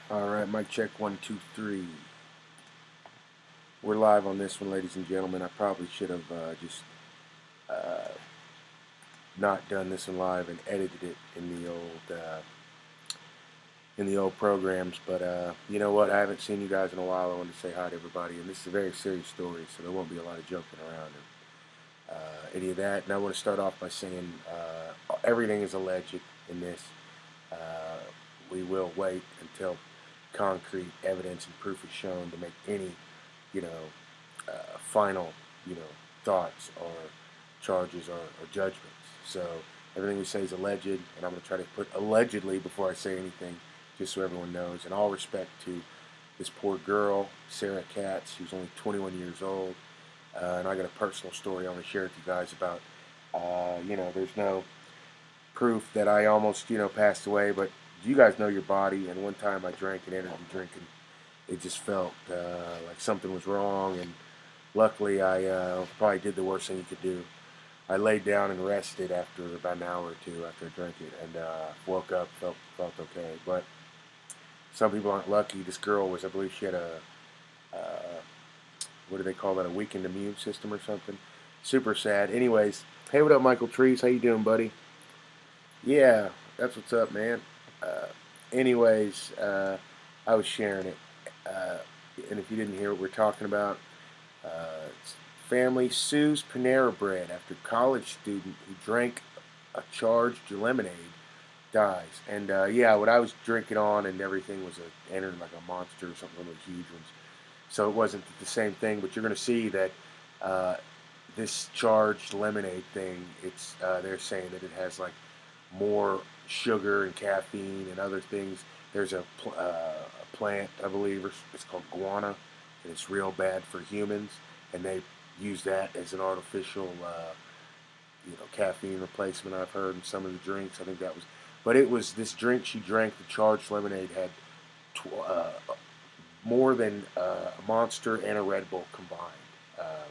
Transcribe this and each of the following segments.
Alright, mic check 1, 2, 3. We're live on this one, ladies and gentlemen. I probably should have just uh, not done this one live and edited it in the old programs, but you know what? I haven't seen you guys in a while. I wanted to say hi to everybody, and this is a very serious story, so there won't be a lot of joking around and any of that. And I want to start off by saying everything is alleged in this. We will wait until concrete evidence and proof is shown to make any, you know, final, thoughts or charges or judgments. So everything we say is alleged, and I'm going to try to put allegedly before I say anything, just so everyone knows. And all respect to this poor girl, Sarah Katz. She was only 21 years old, and I got a personal story I want to share with you guys about. There's no proof that I almost, passed away, but you guys know your body. And one time I drank an energy drink, and it just felt like something was wrong. And luckily, I probably did the worst thing you could do. I laid down and rested after about an hour or two after I drank it, and woke up, felt okay. But some people aren't lucky. This girl was, I believe, she had uh, what do they call that? A weakened immune system or something. Super sad. Anyways, hey, what up, Michael Trees? How you doing, buddy? Yeah, that's what's up, man. Uh, anyways, I was sharing it, uh, and if you didn't hear what we're talking about, family sues Panera Bread after college student who drank a charged lemonade dies. And yeah, what I was drinking on and everything was entered like a monster or something, one of the huge ones. So it wasn't the same thing, but you're going to see that uh, this charged lemonade thing, they're saying that it has like more sugar and caffeine and other things. There's a plant, I believe, it's called guana, and it's real bad for humans. And they use that as an artificial, caffeine replacement. I've heard in some of the drinks. I think that was, but it was this drink she drank. The charged lemonade had more than a Monster and a Red Bull combined,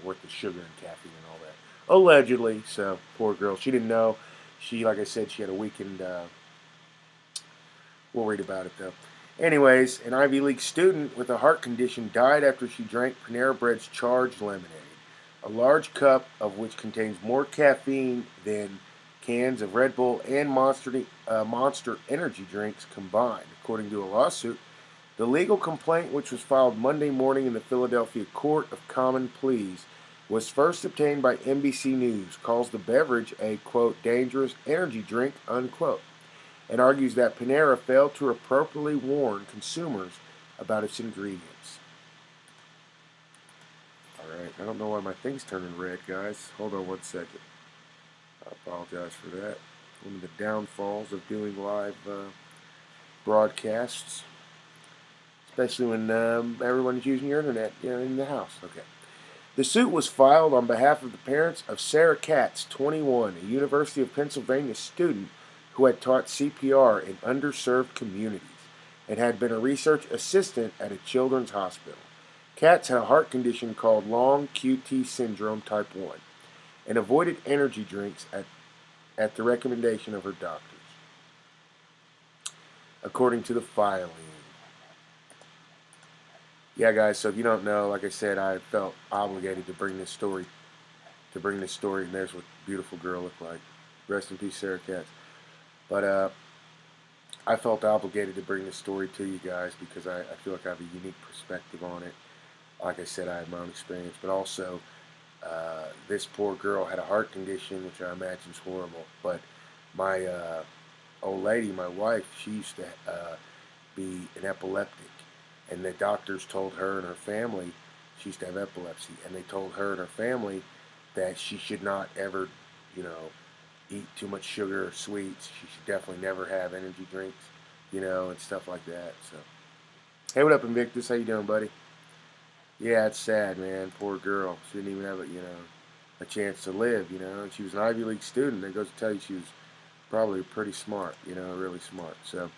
worth of sugar and caffeine and all that. Allegedly. So poor girl. She didn't know. She, like I said, she had a weakened. We'll read about it though. Anyways, an Ivy League student with a heart condition died after she drank Panera Bread's charged lemonade, a large cup of which contains more caffeine than cans of Red Bull and Monster energy drinks combined, according to a lawsuit. The legal complaint, which was filed Monday morning in the Philadelphia Court of Common Pleas, was first obtained by NBC News, calls the beverage a, quote, dangerous energy drink, unquote, and argues that Panera failed to appropriately warn consumers about its ingredients. Alright, I don't know why my thing's turning red, guys. Hold on 1 second. I apologize for that. One of the downfalls of doing live broadcasts, especially when everyone's using your internet in the house. Okay. The suit was filed on behalf of the parents of Sarah Katz, 21, a University of Pennsylvania student who had taught CPR in underserved communities and had been a research assistant at a children's hospital. Katz had a heart condition called long QT syndrome type 1 and avoided energy drinks at the recommendation of her doctors, according to the filing. Yeah, guys, so if you don't know, like I said, I felt obligated to bring this story, and there's what beautiful girl looked like. Rest in peace, Sarah Katz. But I felt obligated to bring this story to you guys because I feel like I have a unique perspective on it. Like I said, I had my own experience, but also this poor girl had a heart condition, which I imagine is horrible. But my old lady, my wife, she used to be an epileptic, and the doctors told her and her family she used to have epilepsy, and they told her and her family that she should not ever, eat too much sugar or sweets. She should definitely never have energy drinks, and stuff like that. So, hey, what up, Invictus? How you doing, buddy? Yeah, it's sad, man. Poor girl. She didn't even have a chance to live, And she was an Ivy League student. That goes to tell you she was probably pretty smart, really smart. So,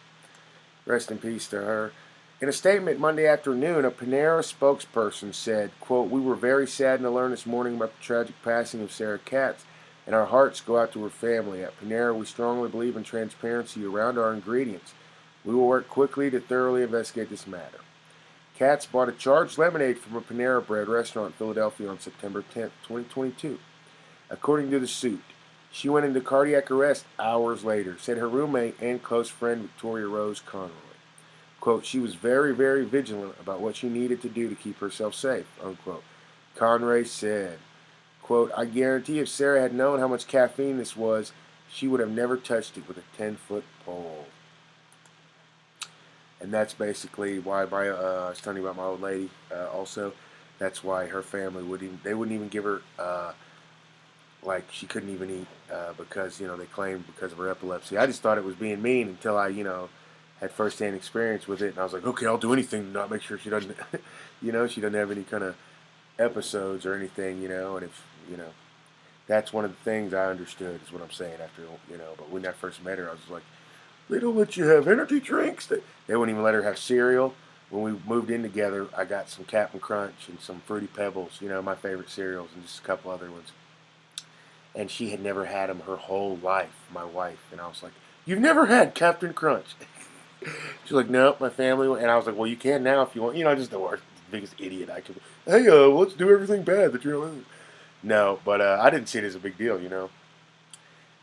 rest in peace to her. In a statement Monday afternoon, a Panera spokesperson said, quote, we were very saddened to learn this morning about the tragic passing of Sarah Katz, and our hearts go out to her family. At Panera, we strongly believe in transparency around our ingredients. We will work quickly to thoroughly investigate this matter. Katz bought a charged lemonade from a Panera Bread restaurant in Philadelphia on September 10, 2022. According to the suit, she went into cardiac arrest hours later, said her roommate and close friend Victoria Rose Conroy. Quote, she was very, very vigilant about what she needed to do to keep herself safe, unquote. Conroy said, quote, I guarantee if Sarah had known how much caffeine this was, she would have never touched it with a 10-foot pole. And that's basically why I was telling you about my old lady also. That's why her family wouldn't even give her, like she couldn't even eat because, they claimed because of her epilepsy. I just thought it was being mean until I, had firsthand experience with it. And I was like, okay, I'll do anything to not make sure she doesn't, she doesn't have any kind of episodes or anything, and if, that's one of the things I understood is what I'm saying after, but when I first met her, I was like, they don't let you have energy drinks. They wouldn't even let her have cereal. When we moved in together, I got some Captain Crunch and some Fruity Pebbles, my favorite cereals, and just a couple other ones. And she had never had them her whole life, my wife. And I was like, you've never had Captain Crunch? She's like, no, my family. And I was like, well, you can now if you want. Just the worst, biggest idiot I could. Hey, let's do everything bad that you're not. No, but I didn't see it as a big deal,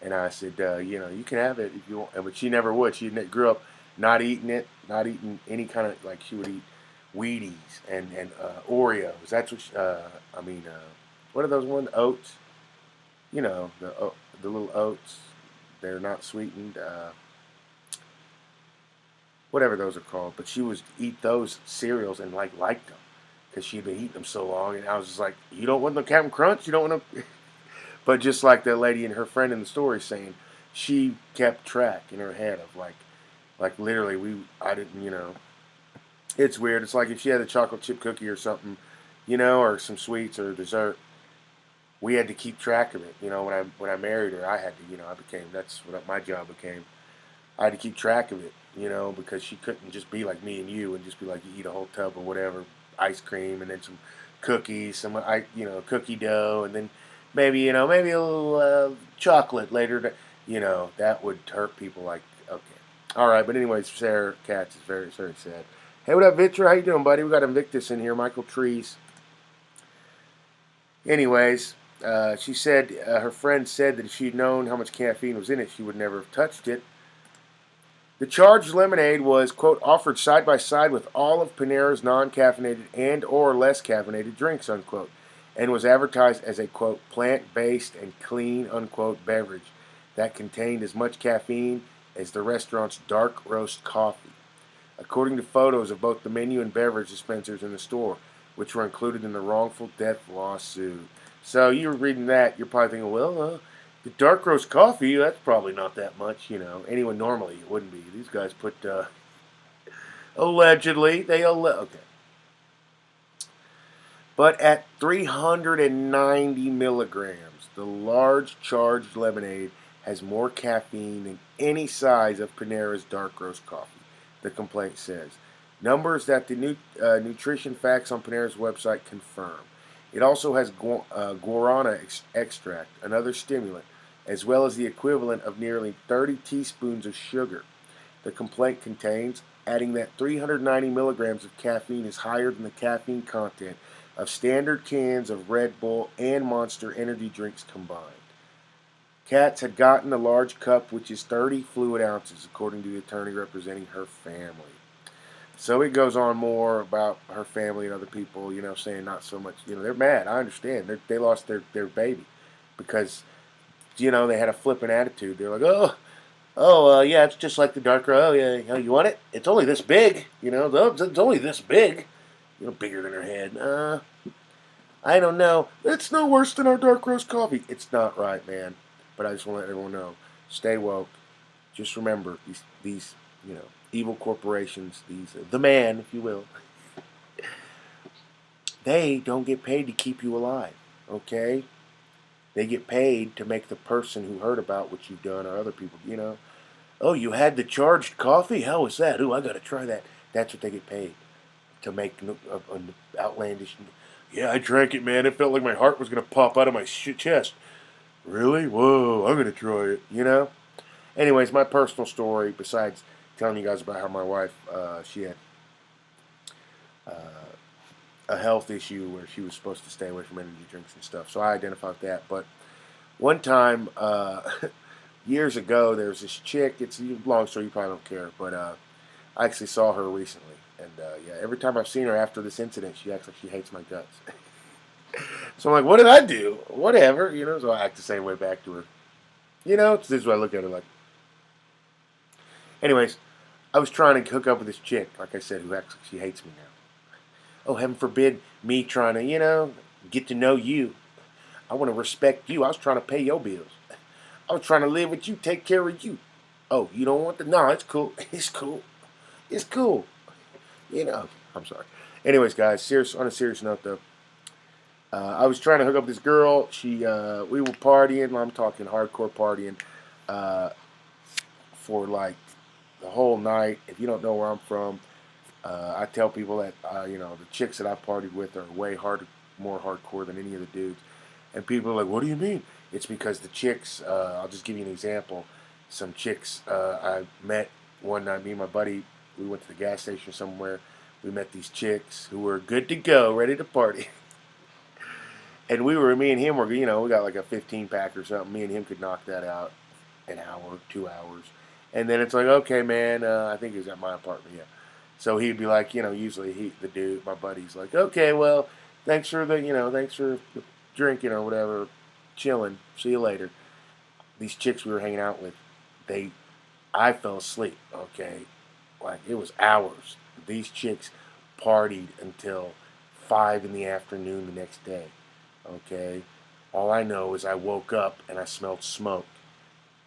And I said, you can have it if you want. But she never would. She grew up not eating it, not eating any kind of, like, she would eat Wheaties and Oreos. That's what what are those ones? Oats. The little oats. They're not sweetened. Whatever those are called. But she would eat those cereals and, liked them. Because she'd been eating them so long. And I was just like, you don't want no Captain Crunch? You don't want no... But just like that lady and her friend in the story saying, she kept track in her head of like literally I didn't, it's weird. It's like if she had a chocolate chip cookie or something, or some sweets or dessert, we had to keep track of it. When I married her, I had to, that's what my job became. I had to keep track of it, because she couldn't just be like me and you and just be like, you eat a whole tub of whatever, ice cream and then some cookies, some, cookie dough, and then maybe a little chocolate later. That would hurt people. Like, okay, all right. But anyways, Sarah Katz is very, very sad. Hey, what up, Vitra? How you doing, buddy? We got Invictus in here. Michael Trees. Anyways, she said her friend said that if she'd known how much caffeine was in it, she would never have touched it. The charged lemonade was, quote, offered side by side with all of Panera's non-caffeinated and or less caffeinated drinks, unquote, and was advertised as a, quote, plant-based and clean, unquote, beverage that contained as much caffeine as the restaurant's dark roast coffee, according to photos of both the menu and beverage dispensers in the store, which were included in the wrongful death lawsuit. So you were reading that, you're probably thinking, well, the dark roast coffee, that's probably not that much, Anyone normally, it wouldn't be. These guys put, allegedly, okay. But at 390 milligrams, the large charged lemonade has more caffeine than any size of Panera's dark roast coffee, the complaint says. Numbers that the nutrition facts on Panera's website confirm. It also has guarana extract, another stimulant, as well as the equivalent of nearly 30 teaspoons of sugar. The complaint contains, adding that 390 milligrams of caffeine is higher than the caffeine content of standard cans of Red Bull and Monster energy drinks combined. Katz had gotten a large cup, which is 30 fluid ounces, according to the attorney representing her family. So it goes on more about her family and other people, saying not so much, they're mad. I understand. They lost their baby because, they had a flippant attitude. They're like, yeah, it's just like the dark roast. Oh, yeah, you want it? It's only this big, it's only this big, bigger than her head. I don't know. It's no worse than our dark roast coffee. It's not right, man. But I just want to let everyone know, stay woke. Just remember, these evil corporations, the man, if you will, they don't get paid to keep you alive, okay? They get paid to make the person who heard about what you've done or other people, Oh, you had the charged coffee? How was that? Ooh, I got to try that. That's what they get paid, to make an outlandish. Yeah, I drank it, man. It felt like my heart was going to pop out of my chest. Really? Whoa, I'm going to try it, Anyways, my personal story, besides telling you guys about how my wife, she had uh, a health issue where she was supposed to stay away from energy drinks and stuff. So I identified that. But one time, years ago, there was this chick. It's a long story. You probably don't care, but I actually saw her recently, and yeah, every time I've seen her after this incident, she acts like she hates my guts. So I'm like, what did I do? Whatever, you know. So I act the same way back to her. You know, this is what I look at her like. Anyways, I was trying to hook up with this chick, like I said, who acts like she hates me now. Oh, heaven forbid me trying to, get to know you. I want to respect you. I was trying to pay your bills. I was trying to live with you, take care of you. Oh, you don't want the? No, it's cool. It's cool. It's cool. I'm sorry. Anyways, guys, on a serious note, though, I was trying to hook up with this girl. We were partying. I'm talking hardcore partying, uh, for like the whole night. If you don't know where I'm from, I tell people that the chicks that I've partied with are way more hardcore than any of the dudes. And people are like, "What do you mean?" It's because the chicks. I'll just give you an example. Some chicks I met one night. Me and my buddy, we went to the gas station somewhere. We met these chicks who were good to go, ready to party. And me and him were, we got like a 15 pack or something. Me and him could knock that out an hour, 2 hours. And then it's like, okay, man, I think he was at my apartment, yeah. So he'd be like, usually the dude, my buddy's like, okay, well, thanks for drinking or whatever, chilling. See you later. These chicks we were hanging out with, I fell asleep, okay? Like, it was hours. These chicks partied until 5 in the afternoon the next day, okay? All I know is I woke up and I smelled smoke,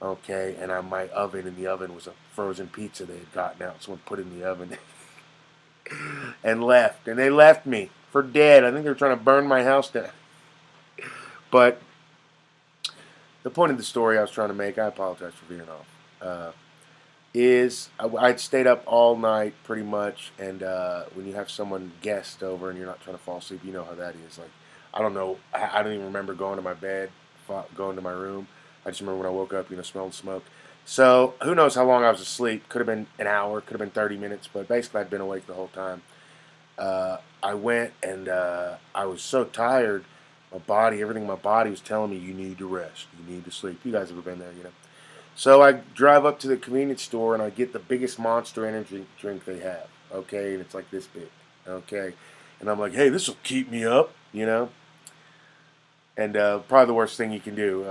okay? And my oven in the oven was a frozen pizza they had gotten out. Someone put it in the oven and left. And they left me for dead. I think they were trying to burn my house down. But the point of the story I was trying to make, I apologize for veering off, is I'd stayed up all night pretty much, and when you have someone guest over and you're not trying to fall asleep, you know how that is. Like, I don't know, I don't even remember going to my bed, going to my room. I just remember when I woke up, smelling smoke. So who knows how long I was asleep? Could have been an hour, could have been 30 minutes, but basically I'd been awake the whole time. I went and I was so tired. Everything in my body was telling me, you need to rest, you need to sleep. You guys ever been there, So I drive up to the convenience store and I get the biggest Monster energy drink they have, okay? And it's like this big, okay? And I'm like, hey, this will keep me up, And probably the worst thing you can do,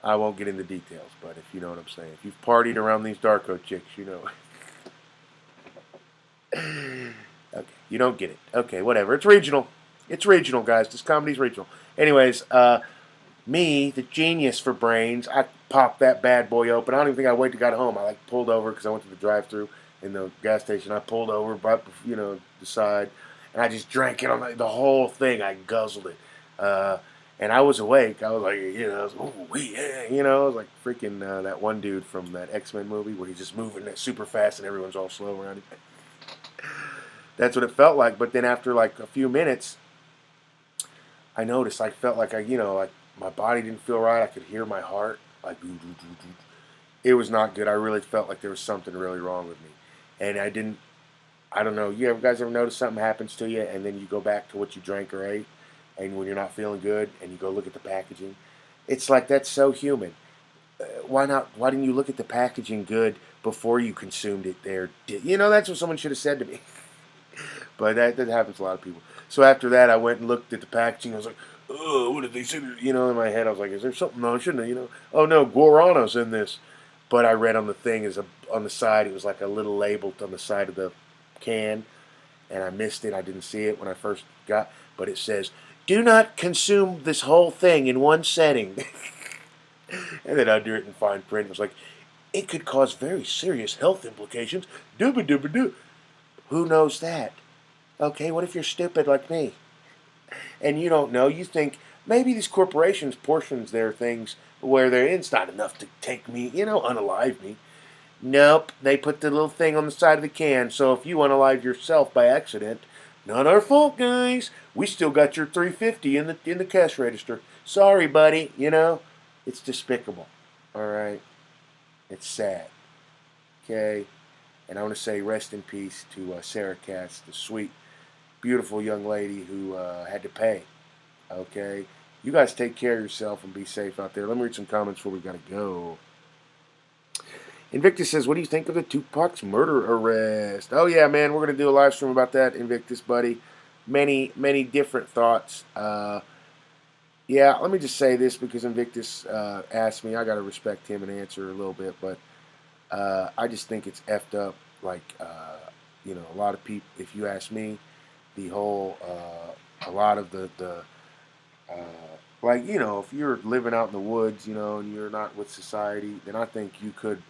I won't get into details, but if you know what I'm saying. If you've partied around these Darko chicks, you know. Okay, you don't get it. Okay, whatever. It's regional. It's regional, guys. This comedy's regional. Anyways, me, the genius for brains, I popped that bad boy open. I don't even think I waited to get home. I pulled over because I went to the drive-thru in the gas station. I pulled over right, the side, and I just drank it on the whole thing. I guzzled it, and I was awake. I was like, I was, ooh, yeah, I was like freaking that one dude from that X-Men movie where he's just moving super fast and everyone's all slow around him. That's what it felt like. But then after like a few minutes, I noticed I felt like like my body didn't feel right. I could hear my heart like doo, doo, doo, doo. It was not good. I really felt like there was something really wrong with me, and I don't know. You guys ever notice something happens to you, and then you go back to what you drank or ate, and when you're not feeling good, and you go look at the packaging, it's like that's so human. Why not? Why didn't you look at the packaging good before you consumed it? There, that's what someone should have said to me. But that happens to a lot of people. So after that, I went and looked at the packaging. I was like, oh, what did they say? In my head, I was like, is there something? No, shouldn't have, Oh, no, guarano's in this. But I read on the thing, on the side, it was like a little label on the side of the can. And I missed it. I didn't see it when I first got. But it says, do not consume this whole thing in one setting. And then under it in fine print, it was like, it could cause very serious health implications. Dooba-dooba-doo. Who knows that? Okay, what if you're stupid like me? And you don't know. You think maybe these corporations portions their things where it's not enough to take me, unalive me. Nope, they put the little thing on the side of the can. So if you unalive yourself by accident, not our fault, guys. We still got your $3.50 in the cash register. Sorry, buddy. It's despicable. All right, it's sad. Okay, and I want to say rest in peace to Sarah Katz, the sweet, beautiful young lady who had to pay. Okay, you guys take care of yourself and be safe out there. Let me read some comments before we gotta go. Invictus says, "What do you think of the Tupac's murder arrest?" Oh yeah, man, we're gonna do a live stream about that, Invictus, buddy. Many different thoughts. Yeah, let me just say this because Invictus asked me. I gotta respect him and answer a little bit, but I just think it's effed up. Like, a lot of people. If you ask me, the whole, a lot of the uh, like, if you're living out in the woods, and you're not with society, then I think you could,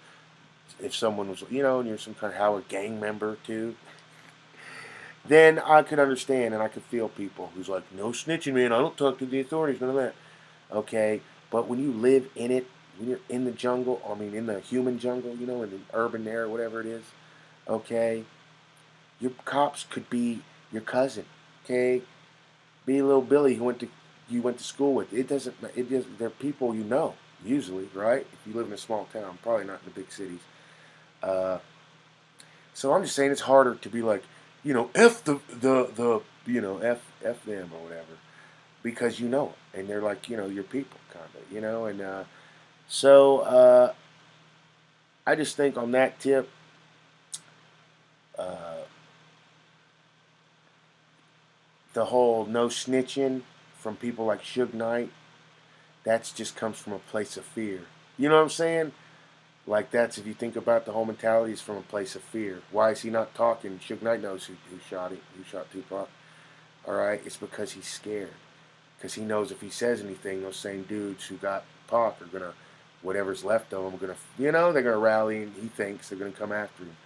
if someone was, and you're some kind of Howard gang member too, then I could understand and I could feel people who's like, no snitching, man. I don't talk to the authorities, none of that. Okay, but when you live in it, when you're in the jungle, I mean, in the human jungle, in the urban area, whatever it is, okay, your cops could be your cousin, okay, be little Billy who you went to school with. It doesn't. It just they're people usually, right? If you live in a small town, probably not in the big cities. Uh, so I'm just saying it's harder to be like, f the f them or whatever because and they're like your people kind of and so I just think on that tip, uh, the whole no snitching from people like Suge Knight, that's just comes from a place of fear. You know what I'm saying? Like that's if you think about the whole mentality is from a place of fear. Why is he not talking? Suge Knight knows who shot him, who shot Tupac. All right, it's because he's scared. Because he knows if he says anything, those same dudes who got Pac are gonna, whatever's left of them, are gonna, they're gonna rally, and he thinks they're gonna come after him.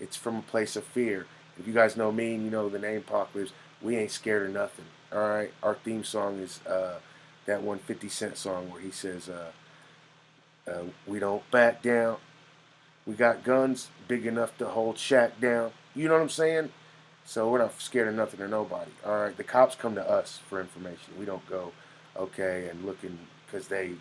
It's from a place of fear. If you guys know me and you know the name PacLives, we ain't scared of nothing. All right, our theme song is that one 50 Cent song where he says, "We don't back down. We got guns big enough to hold Shaq down." You know what I'm saying? So we're not scared of nothing or nobody. All right, the cops come to us for information. We don't go, okay, and looking because they,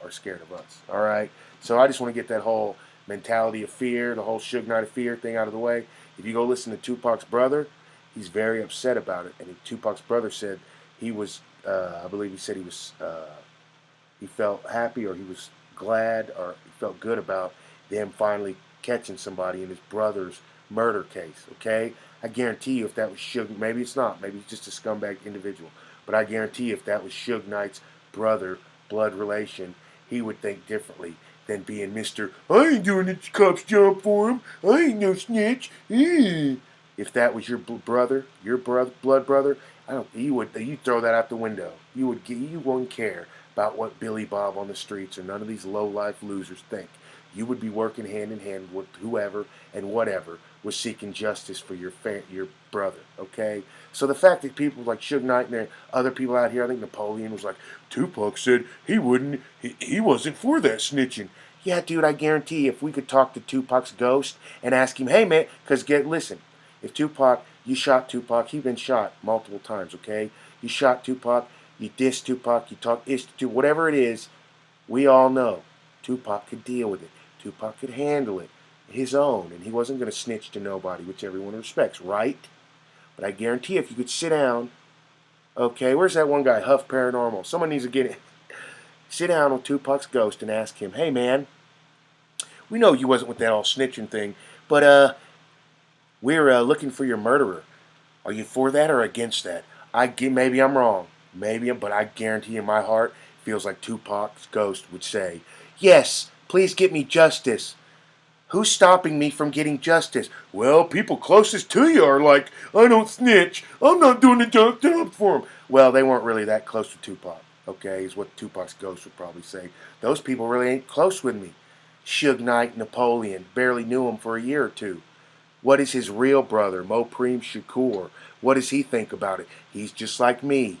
are scared of us. All right. So I just want to get that whole mentality of fear, the whole Suge Knight of fear thing out of the way. If you go listen to Tupac's brother, he's very upset about it. And Tupac's brother said he was, I believe he said he felt happy or he was glad or he felt good about them finally catching somebody in his brother's murder case. Okay, I guarantee you, if that was Suge, maybe it's not, maybe he's just a scumbag individual, but I guarantee you, if that was Suge Knight's brother, blood relation, he would think differently than being Mister. I ain't doing it. Cops jump for him. I ain't no snitch. If that was your blood brother, I don't. You throw that out the window. You wouldn't care about what Billy Bob on the streets or none of these low life losers think. You would be working hand in hand with whoever and whatever was seeking justice for your brother. Okay, so the fact that people like Suge Knight and other people out here, I think Napoleon was like, Tupac said he wasn't for that snitching. Yeah, dude, I guarantee if we could talk to Tupac's ghost and ask him, hey man, because listen, if you shot Tupac, he's been shot multiple times. Okay, you shot Tupac, you diss Tupac, you talk ish to whatever it is. We all know Tupac could deal with it. Tupac could handle it his own, and he wasn't going to snitch to nobody, which everyone respects, right? But I guarantee if you could sit down, okay, where's that one guy, Huff Paranormal? Someone needs to get it. Sit down with Tupac's ghost and ask him, hey man, we know you wasn't with that all snitching thing, but we're looking for your murderer. Are you for that or against that? Maybe I'm wrong, but I guarantee in my heart feels like Tupac's ghost would say, yes, please get me justice. Who's stopping me from getting justice? Well, people closest to you are like, I don't snitch. I'm not doing the job for him. Well, they weren't really that close to Tupac, okay, is what Tupac's ghost would probably say. Those people really ain't close with me. Suge Knight, Napoleon, barely knew him for a year or two. What is his real brother, Mopreem Shakur? What does he think about it? He's just like me.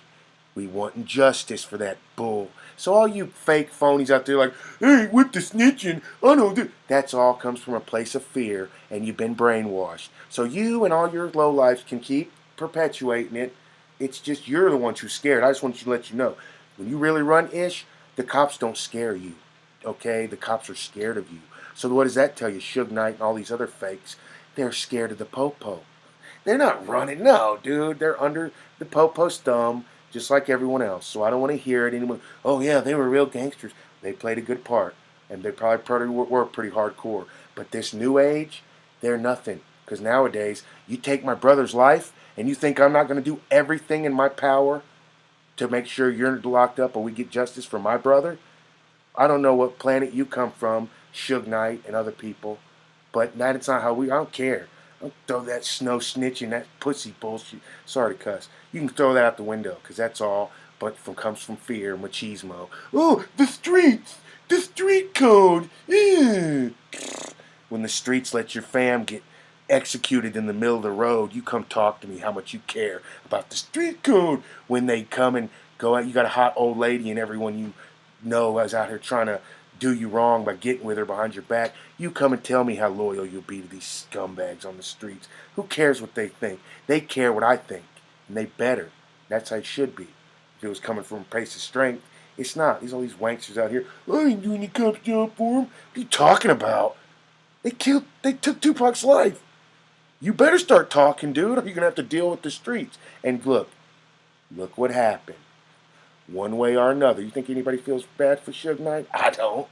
We want justice for that bull. So all you fake phonies out there like, hey, with the snitching, I don't do. That's all comes from a place of fear, and you've been brainwashed. So you and all your lowlifes can keep perpetuating it. It's just you're the ones who's scared. I just want to let you know. When you really run ish, the cops don't scare you. Okay? The cops are scared of you. So what does that tell you? Suge Knight and all these other fakes, they're scared of the popo. They're not running. No, dude. They're under the popo's thumb just like everyone else. So I don't want to hear it anymore. Oh, yeah, they were real gangsters. They played a good part. And they probably were pretty hardcore. But this new age, they're nothing. Because nowadays, you take my brother's life and you think I'm not going to do everything in my power to make sure you're locked up or we get justice for my brother? I don't know what planet you come from, Suge Knight and other people, but that's not how we. I don't care. Don't throw that snow snitching, that pussy bullshit. Sorry to cuss. You can throw that out the window because that's all. But comes from fear, machismo. Oh, the streets, the street code. Ew. When the streets let your fam get executed in the middle of the road, you come talk to me how much you care about the street code. When they come and go out, you got a hot old lady and everyone you know is out here trying to do you wrong by getting with her behind your back. You come and tell me how loyal you'll be to these scumbags on the streets. Who cares what they think? They care what I think, and they better. That's how it should be. If it was coming from a place of strength, it's not. There's all these wanksters out here. I ain't doing any cops job for them. What are you talking about? They took Tupac's life. You better start talking, dude, or you're gonna have to deal with the streets. And look what happened. One way or another. You think anybody feels bad for Suge Knight? I don't.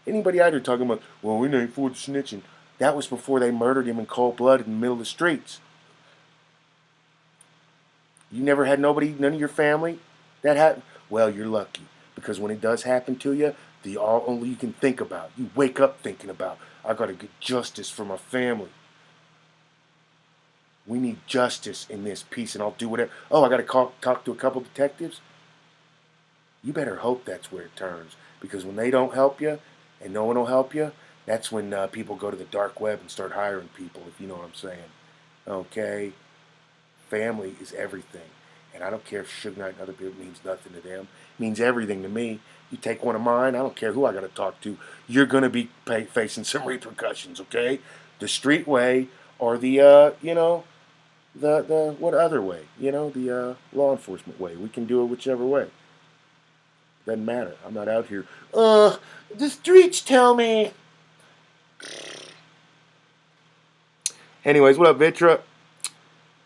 Anybody out here talking about, well, we ain't for the snitching. That was before they murdered him in cold blood in the middle of the streets. You never had nobody, none of your family that happened? Well, you're lucky. Because when it does happen to you, the all only you can think about. You wake up thinking about, I gotta get justice for my family. We need justice in this piece, and I'll do whatever. Oh, I gotta talk to a couple detectives? You better hope that's where it turns. Because when they don't help you, and no one will help you, that's when people go to the dark web and start hiring people, if you know what I'm saying. Okay? Family is everything. And I don't care if Suge Knight and other people means nothing to them. It means everything to me. You take one of mine, I don't care who I got to talk to. You're going to be facing some repercussions, okay? The street way or the what other way? The law enforcement way. We can do it whichever way. Doesn't matter. I'm not out here. The streets tell me. Anyways, what up, Vitra?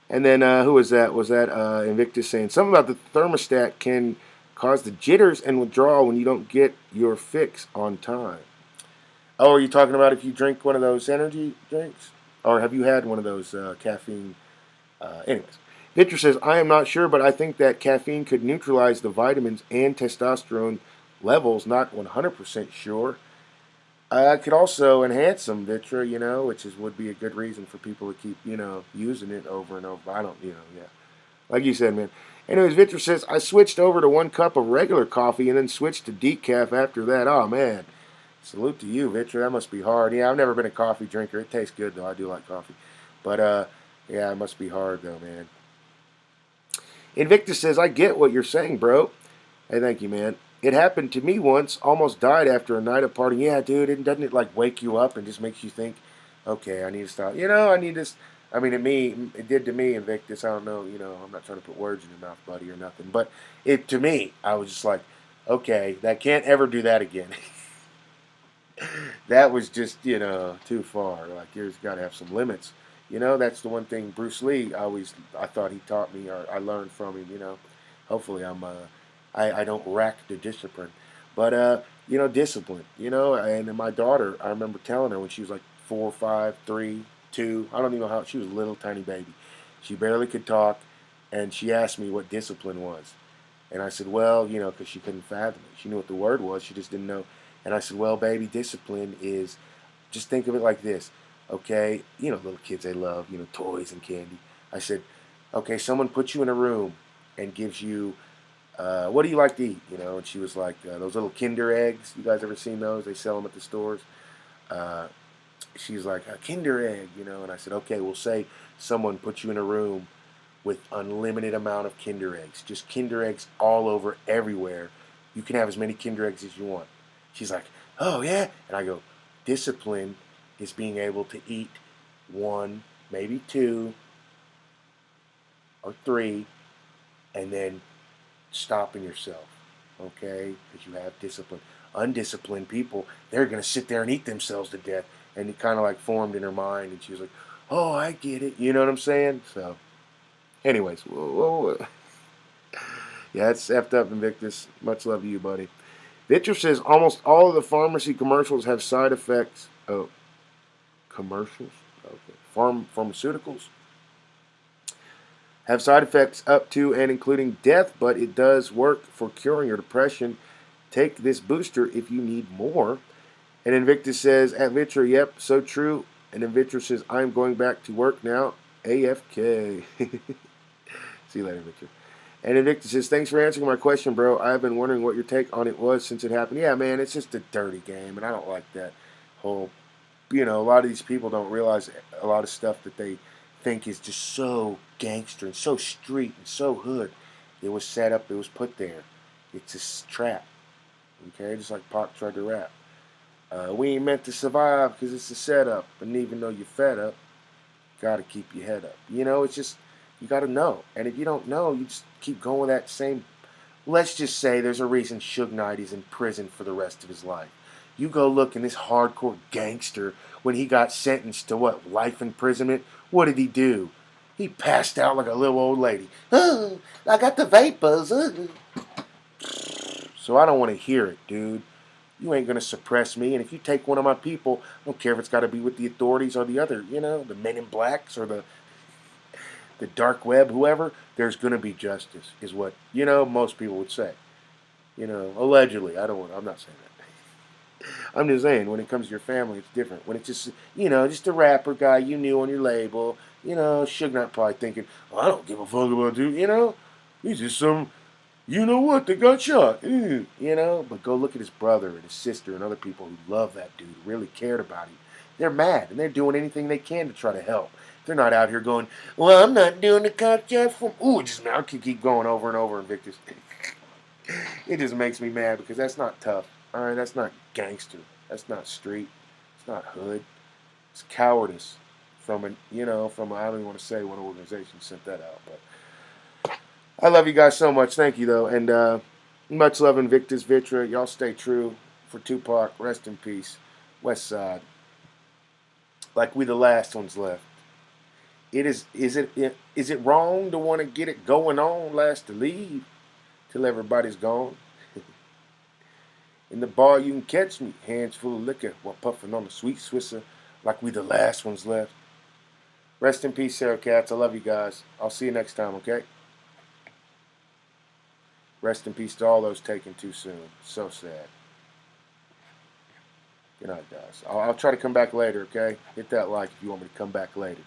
And then who was that? Was that Invictus saying something about the thermostat can cause the jitters and withdrawal when you don't get your fix on time? Oh, are you talking about if you drink one of those energy drinks? Or have you had one of those caffeine? Anyways, Victor says, I am not sure, but I think that caffeine could neutralize the vitamins and testosterone levels. Not 100% sure. It could also enhance them, Vitra, which would be a good reason for people to keep, using it over and over. I don't, yeah. Like you said, man. Anyways, Vitra says, I switched over to 1 cup of regular coffee and then switched to decaf after that. Oh, man. Salute to you, Vitra. That must be hard. Yeah, I've never been a coffee drinker. It tastes good, though. I do like coffee. But, yeah, it must be hard, though, man. Invictus says, I get what you're saying, bro. Hey, thank you, man. It happened to me once. Almost died after a night of partying. Yeah, dude, doesn't it, like, wake you up and just makes you think, okay, I need to stop. I need this. I mean, it did to me, Invictus. I don't know, I'm not trying to put words in your mouth, buddy, or nothing. But to me, I was just like, okay, that can't ever do that again. That was just, too far. Like, you've got to have some limits. That's the one thing Bruce Lee I thought he taught me or I learned from him. Hopefully I don't rack the discipline, but discipline. And my daughter, I remember telling her when she was like 4, 5, 3, 2. I don't even know how she was a little tiny baby. She barely could talk, and she asked me what discipline was, and I said, well, because she couldn't fathom it. She knew what the word was, she just didn't know. And I said, well, baby, discipline is, just think of it like this. Okay, little kids, they love, toys and candy. I said, okay, someone puts you in a room and gives you, what do you like to eat? And she was like, those little Kinder eggs. You guys ever seen those? They sell them at the stores. She's like, a Kinder egg, And I said, okay, we'll say someone puts you in a room with unlimited amount of Kinder eggs. Just Kinder eggs all over everywhere. You can have as many Kinder eggs as you want. She's like, oh, yeah? And I go, discipline is being able to eat 1, maybe 2, or 3, and then stopping yourself, okay? Because you have discipline. undisciplined people, they're going to sit there and eat themselves to death. And it kind of like formed in her mind, and she was like, oh, I get it. You know what I'm saying? So, anyways, yeah, it's effed up, Invictus. Much love to you, buddy. Victor says almost all of the pharmacy commercials have side effects. Oh, commercials? Okay. Pharmaceuticals have side effects up to and including death, but it does work for curing your depression. Take this booster if you need more. And Invictus says, at Vitra, yep, so true. And Invictus says, I'm going back to work now. AFK. See you later, Victor. And Invictus says, thanks for answering my question, bro. I've been wondering what your take on it was since it happened. Yeah, man, it's just a dirty game, and I don't like that whole, a lot of these people don't realize a lot of stuff that they think is just so gangster and so street and so hood. It was set up, it was put there. It's a trap. Okay, just like Pac tried to rap. We ain't meant to survive because it's a setup. And even though you're fed up, gotta keep your head up. It's just, you gotta know. And if you don't know, you just keep going with that same. Let's just say there's a reason Suge Knight is in prison for the rest of his life. You go look in this hardcore gangster, when he got sentenced to what, life imprisonment, what did he do? He passed out like a little old lady. Oh, I got the vapors. So I don't want to hear it, dude. You ain't going to suppress me. And if you take one of my people, I don't care if it's got to be with the authorities or the other, the men in blacks or the dark web, whoever, there's going to be justice, is what, most people would say. Allegedly. I'm not saying that. I'm just saying, when it comes to your family, it's different. When it's just, just a rapper guy you knew on your label, Suge Knight probably thinking, I don't give a fuck about dude, he's just some, that got shot, But go look at his brother and his sister and other people who love that dude, who really cared about him. They're mad, and they're doing anything they can to try to help. They're not out here going, well, I'm not doing the cop job for, I can keep going over and over, Invictus. It just makes me mad because that's not tough. All right, that's not gangster. That's not street. It's not hood. It's cowardice from I don't even want to say what organization sent that out, but I love you guys so much. Thank you, though, and much love, Invictus Vitra. Y'all stay true. For Tupac, rest in peace. West Side. Like we the last ones left. Is it wrong to want to get it going on, last to leave, till everybody's gone? In the bar you can catch me, hands full of liquor, while puffing on a sweet Swisser, like we the last ones left. Rest in peace, Sarah Katz. I love you guys. I'll see you next time, okay? Rest in peace to all those taken too soon. So sad. Good night, guys. I'll try to come back later, okay? Hit that like if you want me to come back later.